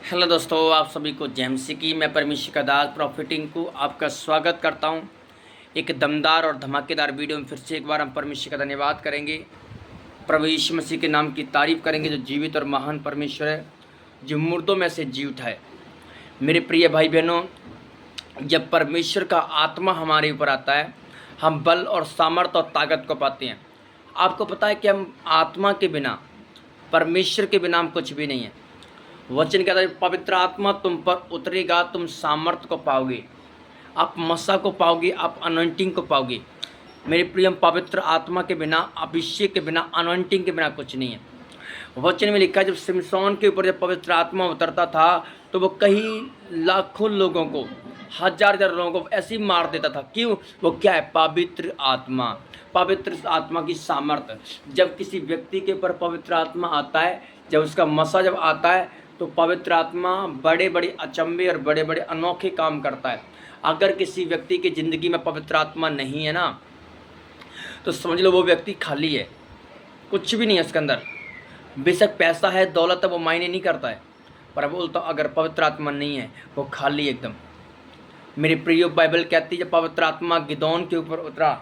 Hello दोस्तों, आप सभी को जेएमसी की मैं परमेश्वर का दास प्रॉफिटिंग को आपका स्वागत करता हूं। एक दमदार और धमाकेदार वीडियो में फिर से एक बार हम परमेश्वर का धन्यवाद करेंगे। प्रभु यीशु मसीह के नाम की तारीफ करेंगे, जो जीवित और महान परमेश्वर है, जो मुर्दों में से जी उठा है। मेरे प्रिय भाई बहनों, जब परमेश्वर का आत्मा हमारे ऊपर आता है, हम बल और सामर्थ और ताकत को पाते हैं। आपको पता है कि हम आत्मा के बिना, परमेश्वर के बिना हम कुछ भी नहीं है। वचन कहता है, पवित्र आत्मा तुम पर उतरेगा, तुम सामर्थ को पाओगे, आप मसा को पाओगे, आप अनॉइंटिंग को पाओगे। मेरे प्रियम, पवित्र आत्मा के बिना, अभिषेक के बिना, अनॉइंटिंग के बिना कुछ नहीं है। वचन में लिखा है, जब सिमसोन के ऊपर जब पवित्र आत्मा उतरता था तो वो कई लाखों लोगों को, हजार हजार लोगों को ऐसे ही मार देता था। क्यों? वो क्या है? पवित्र आत्मा, पवित्र आत्मा की सामर्थ। जब किसी व्यक्ति के ऊपर पवित्र आत्मा आता है, जब उसका मसा जब आता है, तो पवित्र आत्मा बड़े बड़े अचंभे और बड़े बड़े अनोखे काम करता है। अगर किसी व्यक्ति की ज़िंदगी में पवित्र आत्मा नहीं है ना, तो समझ लो वो व्यक्ति खाली है, कुछ भी नहीं है उसके अंदर। बेशक पैसा है, दौलत है, वो मायने नहीं करता है, पर बोलता अगर पवित्र आत्मा नहीं है, वो खाली एकदम। मेरे प्रिय, बाइबल कहती है जब पवित्र आत्मा गिदोन के ऊपर उतरा,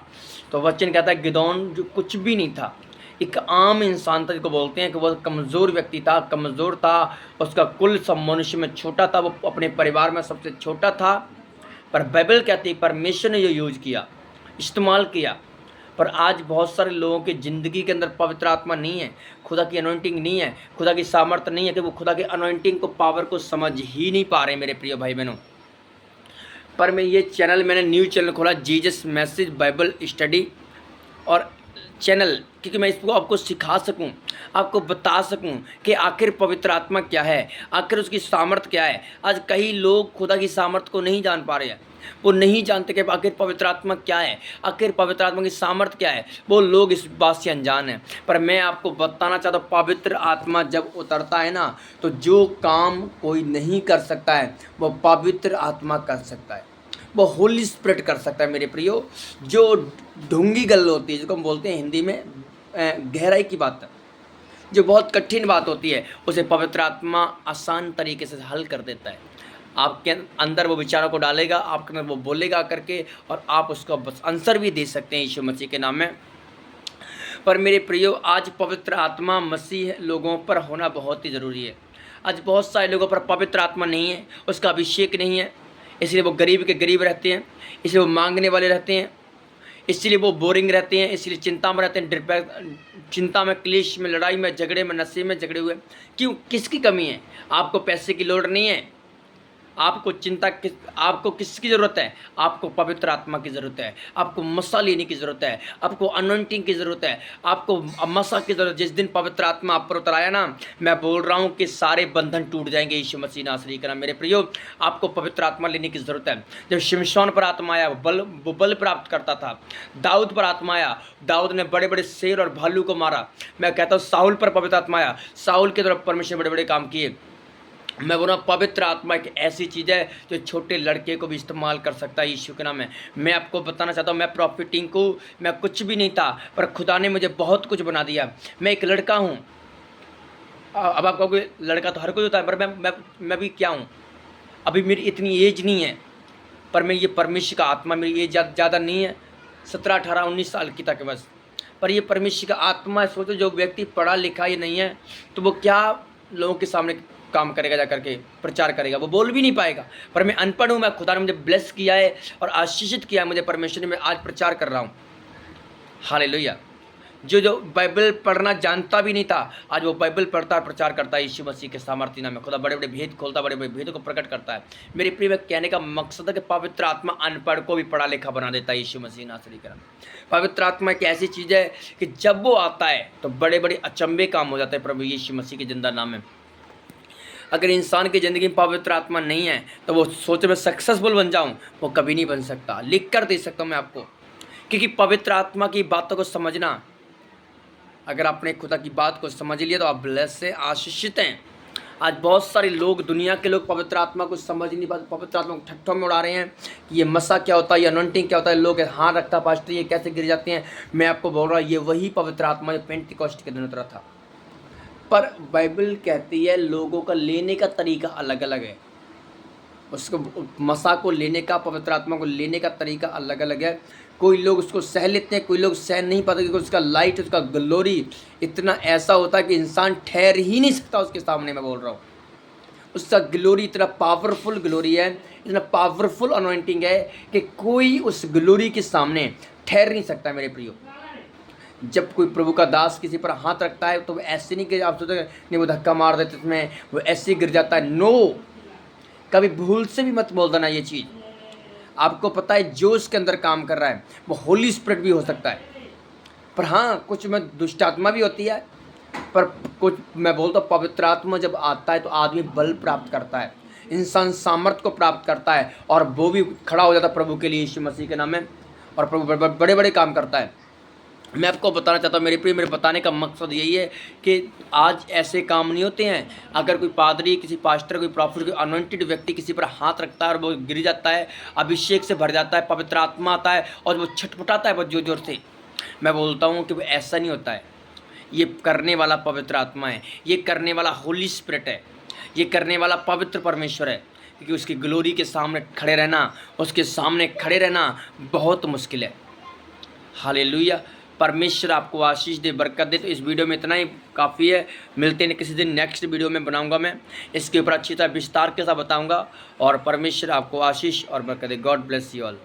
तो वचन कहता है गिदोन जो कुछ भी नहीं था, एक आम इंसान था, जिसको बोलते हैं कि वह कमज़ोर व्यक्ति था, कमज़ोर था। उसका कुल सब मनुष्य में छोटा था, वो अपने परिवार में सबसे छोटा था। पर बाइबल कहती है परमेश्वर ने जो यूज किया, इस्तेमाल किया। पर आज बहुत सारे लोगों की ज़िंदगी के अंदर पवित्र आत्मा नहीं है, खुदा की अनॉइंटिंग नहीं है, खुदा की सामर्थ्य नहीं है, कि वो खुदा की अनॉइंटिंग को, पावर को समझ ही नहीं पा रहे। मेरे प्रिय भाई बहनों, पर मैं ये चैनल, मैंने न्यू चैनल खोला, जीसस मैसेज बाइबल स्टडी और चैनल, क्योंकि मैं इसको आपको सिखा सकूं, आपको बता सकूं कि आखिर पवित्र आत्मा क्या है, आखिर उसकी सामर्थ क्या है। आज कई लोग खुदा की सामर्थ को नहीं जान पा रहे हैं, वो नहीं जानते कि आखिर पवित्र आत्मा क्या है, आखिर पवित्र आत्मा की सामर्थ क्या है। वो लोग इस बात से अनजान हैं। पर मैं आपको बताना चाहता हूँ, पवित्र आत्मा जब उतरता है ना, तो जो काम कोई नहीं कर सकता है, वो पवित्र आत्मा कर सकता है, वो होली स्पिरिट कर सकता है। मेरे प्रियो, जो ढूंगी गल होती है, जिसको हम बोलते हैं हिंदी में गहराई की बात, जो बहुत कठिन बात होती है, उसे पवित्र आत्मा आसान तरीके से हल कर देता है। आपके अंदर वो विचारों को डालेगा, आपके अंदर वो बोलेगा करके, और आप उसको बस आंसर भी दे सकते हैं यीशु मसीह के नाम में। पर मेरे प्रियो, आज पवित्र आत्मा मसीह लोगों पर होना बहुत ही ज़रूरी है। आज बहुत सारे लोगों पर पवित्र आत्मा नहीं है, उसका अभिषेक नहीं है, इसलिए वो गरीब के गरीब रहते हैं, इसलिए वो मांगने वाले रहते हैं, इसलिए वो बोरिंग रहते हैं, इसलिए चिंता में रहते हैं, चिंता में, क्लेश में, लड़ाई में, झगड़े में, नशे में झगड़े हुए। क्यों? किसकी कमी है? आपको पैसे की लोड़ नहीं है, आपको आपको किसकी ज़रूरत है? आपको पवित्र आत्मा की ज़रूरत है, आपको मसा लेने की ज़रूरत है, आपको अनॉइंटिंग की ज़रूरत है, आपको मसा की ज़रूरत। जिस दिन पवित्र आत्मा आप पर उतर आया ना, मैं बोल रहा हूँ कि सारे बंधन टूट जाएंगे यीशु मसीह नासरी का नाम। मेरे प्रियो, आपको पवित्र आत्मा लेने की ज़रूरत है। जब शिमशोन पर आत्मा आया, वो बल प्राप्त करता था। दाऊद पर आत्मा आया, दाऊद ने बड़े बड़े शेर और भालू को मारा। मैं कहता हूँ साहुल पर पवित्र आत्मा आया, साहुल की तरफ परमेश्वर ने बड़े बड़े काम किए। मैं बोल रहा हूँ पवित्र आत्मा एक ऐसी चीज़ है जो छोटे लड़के को भी इस्तेमाल कर सकता है यीशु के नाम में। मैं आपको बताना चाहता हूँ, मैं प्रॉफिटिंग को, मैं कुछ भी नहीं था, पर खुदा ने मुझे बहुत कुछ बना दिया। मैं एक लड़का हूँ। अब आप कहोगे लड़का तो हर कोई होता है, पर मैं भी क्या हूँ? अभी मेरी इतनी एज नहीं है, पर मैं ये परमेश्वर का आत्मा, मेरी एज ज़्यादा नहीं है, 17, 18, 19 साल की तक बस। पर ये परमेश्वर का आत्मा है। सोचो, जो व्यक्ति पढ़ा लिखा ही नहीं है, तो वो क्या लोगों के सामने काम करेगा, जा करके प्रचार करेगा? वो बोल भी नहीं पाएगा। पर मैं अनपढ़ हूँ, मैं खुदा ने मुझे ब्लेस किया है और आशीषित किया है मुझे परमेश्वर ने, मैं आज प्रचार कर रहा हूँ। हालेलुया। जो बाइबल पढ़ना जानता भी नहीं था, आज वो बाइबल पढ़ता है, प्रचार करता है यीशु मसीह के सामर्थ्य नाम में। खुदा बड़े बड़े भेद खोलता, बड़े बड़े भेदों को प्रकट करता है। मेरे प्रिय, में कहने का मकसद है कि पवित्र आत्मा अनपढ़ को भी पढ़ा लिखा बना देता है यीशु मसीह नासरी का नाम। पवित्र आत्मा एक ऐसी चीज़ है कि जब वो आता है तो बड़े बड़े अचंभे काम हो जाते हैं प्रभु यीशु मसीह के जिंदा नाम में। अगर इंसान की ज़िंदगी में पवित्र आत्मा नहीं है, तो वो सोचे मैं सक्सेसफुल बन जाऊं, वो कभी नहीं बन सकता। लिख कर दे सकता हूं मैं आपको, क्योंकि पवित्र आत्मा की बातों को समझना, अगर आपने खुदा की बात को समझ लिया तो आप ब्लेस से आशीषित हैं। आज बहुत सारे लोग, दुनिया के लोग पवित्र आत्मा को समझ नहीं पाते, पवित्र आत्मा को ठट्ठों में उड़ा रहे हैं कि ये मसा क्या होता है, ये अनॉइंटिंग क्या होता है। लोग हाँ रखता पास्टर, ये कैसे गिर जाते हैं। मैं आपको बोल रहा हूँ, ये वही पवित्र आत्मा जो पेंटिकॉस्ट के दिन उतरा था। पर बाइबल कहती है लोगों का लेने का तरीका अलग अलग है। उसको मसा को लेने का, पवित्र आत्मा को लेने का तरीका अलग अलग है। कोई लोग उसको सह लेते हैं, कोई लोग सह नहीं पाते, क्योंकि उसका लाइट, उसका ग्लोरी इतना ऐसा होता है कि इंसान ठहर ही नहीं सकता उसके सामने। मैं बोल रहा हूँ, उसका ग्लोरी इतना पावरफुल ग्लोरी है, इतना पावरफुल अनॉइंटिंग है कि कोई उस ग्लोरी के सामने ठहर नहीं सकता। मेरे प्रियो, जब कोई प्रभु का दास किसी पर हाथ रखता है तो वो ऐसे नहीं कि आप सोचते नहीं वो धक्का मार देते तुम्हें, वो ऐसे ही गिर जाता है। नो, कभी भूल से भी मत बोल देना ये चीज़। आपको पता है जो उसके अंदर काम कर रहा है वो होली स्पिरिट भी हो सकता है, पर हाँ कुछ में दुष्ट आत्मा भी होती है। पर कुछ मैं बोलता हूँ पवित्र आत्मा जब आता है तो आदमी बल प्राप्त करता है, इंसान सामर्थ्य को प्राप्त करता है, और वो भी खड़ा हो जाता है प्रभु के लिए यीशु मसीह के नाम में, और प्रभु बड़े बड़े काम करता है। मैं आपको बताना चाहता हूँ मेरे प्रिय, मेरे बताने का मकसद यही है कि आज ऐसे काम नहीं होते हैं। अगर कोई पादरी, किसी पास्टर, कोई प्रॉफिट, कोई अनॉइंटेड व्यक्ति किसी पर हाथ रखता है और वो गिर जाता है, अभिषेक से भर जाता है, पवित्र आत्मा आता है और वो छटपटाता है बहुत जोर जोर से, मैं बोलता हूँ कि वो ऐसा नहीं होता है। ये करने वाला पवित्र आत्मा है, ये करने वाला होली स्पिरिट है, ये करने वाला पवित्र परमेश्वर है। क्योंकि उसकी ग्लोरी के सामने खड़े रहना, उसके सामने खड़े रहना बहुत मुश्किल है। हालेलुया। परमेश्वर आपको आशीष दे, बरकत दे। तो इस वीडियो में इतना ही काफ़ी है। मिलते हैं किसी दिन, नेक्स्ट वीडियो में बनाऊंगा मैं इसके ऊपर अच्छी तरह विस्तार के साथ बताऊंगा। और परमेश्वर आपको आशीष और बरकत दे। God bless you all.